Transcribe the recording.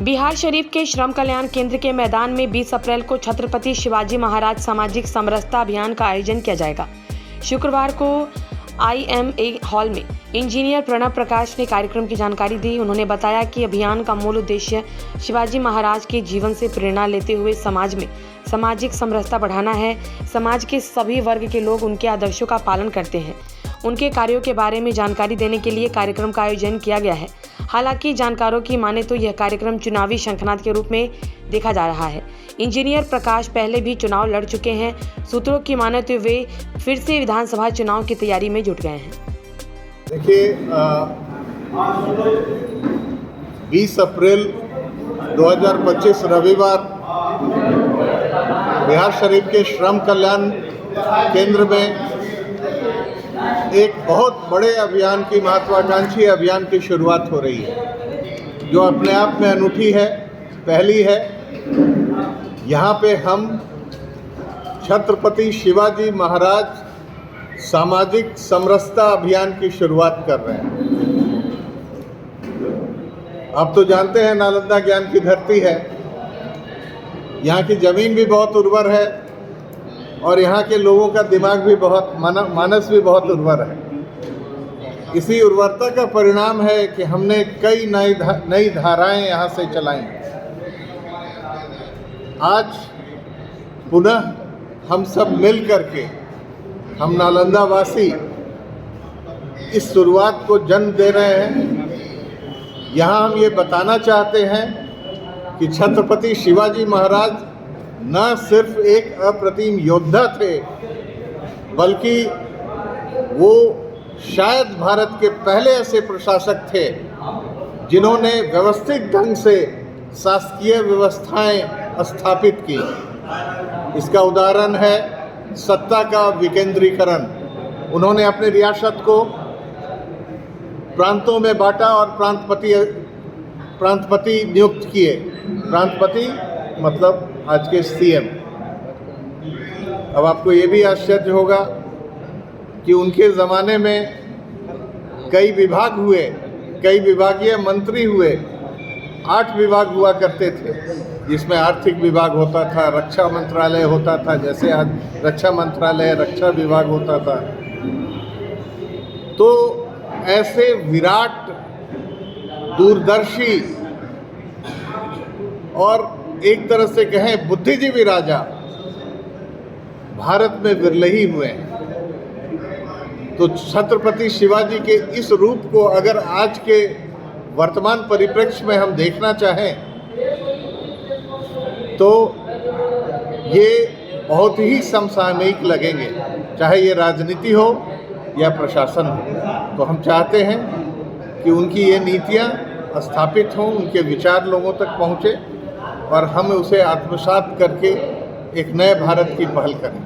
बिहार शरीफ के श्रम कल्याण केंद्र के मैदान में 20 अप्रैल को छत्रपति शिवाजी महाराज सामाजिक समरसता अभियान का आयोजन किया जाएगा। शुक्रवार को IMA हॉल में इंजीनियर प्रणव प्रकाश ने कार्यक्रम की जानकारी दी। उन्होंने बताया कि अभियान का मूल उद्देश्य शिवाजी महाराज के जीवन से प्रेरणा लेते हुए समाज में सामाजिक समरसता बढ़ाना है। समाज के सभी वर्ग के लोग उनके आदर्शों का पालन करते हैं। उनके कार्यों के बारे में जानकारी देने के लिए कार्यक्रम का आयोजन किया गया है। हालांकि जानकारों की माने तो यह कार्यक्रम चुनावी शंखनाद के रूप में देखा जा रहा है। इंजीनियर प्रकाश पहले भी चुनाव लड़ चुके हैं। सूत्रों की माने तो वे फिर से विधानसभा चुनाव की तैयारी में जुट गए हैं। देखिए, 20 अप्रैल 2025 रविवार बिहार शरीफ के श्रम कल्याण केंद्र में एक बहुत बड़े अभियान की, महत्वाकांक्षी अभियान की शुरुआत हो रही है, जो अपने आप में अनूठी है, पहली है। यहाँ पे हम छत्रपति शिवाजी महाराज सामाजिक समरसता अभियान की शुरुआत कर रहे हैं। आप तो जानते हैं नालंदा ज्ञान की धरती है, यहाँ की ज़मीन भी बहुत उर्वर है और यहाँ के लोगों का दिमाग भी बहुत, मानस भी बहुत उर्वर है। इसी उर्वरता का परिणाम है कि हमने कई नई धाराएं यहाँ से चलाई। आज पुनः हम सब मिल करके, हम नालंदा वासी इस शुरुआत को जन्म दे रहे हैं। यहाँ हम ये बताना चाहते हैं कि छत्रपति शिवाजी महाराज न सिर्फ एक अप्रतिम योद्धा थे, बल्कि वो शायद भारत के पहले ऐसे प्रशासक थे जिन्होंने व्यवस्थित ढंग से शासकीय व्यवस्थाएं स्थापित की। इसका उदाहरण है सत्ता का विकेंद्रीकरण। उन्होंने अपनी रियासत को प्रांतों में बांटा और प्रांतपति नियुक्त किए। प्रांतपति मतलब आज के CM। अब आपको ये भी आश्चर्य होगा कि उनके ज़माने में कई विभाग हुए, कई विभागीय मंत्री हुए। 8 विभाग हुआ करते थे, जिसमें आर्थिक विभाग होता था, रक्षा मंत्रालय होता था, जैसे आज रक्षा मंत्रालय, रक्षा विभाग होता था। तो ऐसे विराट, दूरदर्शी और एक तरह से कहें बुद्धिजीवी राजा भारत में विरले ही हुए हैं। तो छत्रपति शिवाजी के इस रूप को अगर आज के वर्तमान परिप्रेक्ष्य में हम देखना चाहें तो ये बहुत ही समसामयिक लगेंगे, चाहे ये राजनीति हो या प्रशासन हो। तो हम चाहते हैं कि उनकी ये नीतियाँ स्थापित हों, उनके विचार लोगों तक पहुँचे और हम उसे आत्मसात करके एक नए भारत की पहल करें।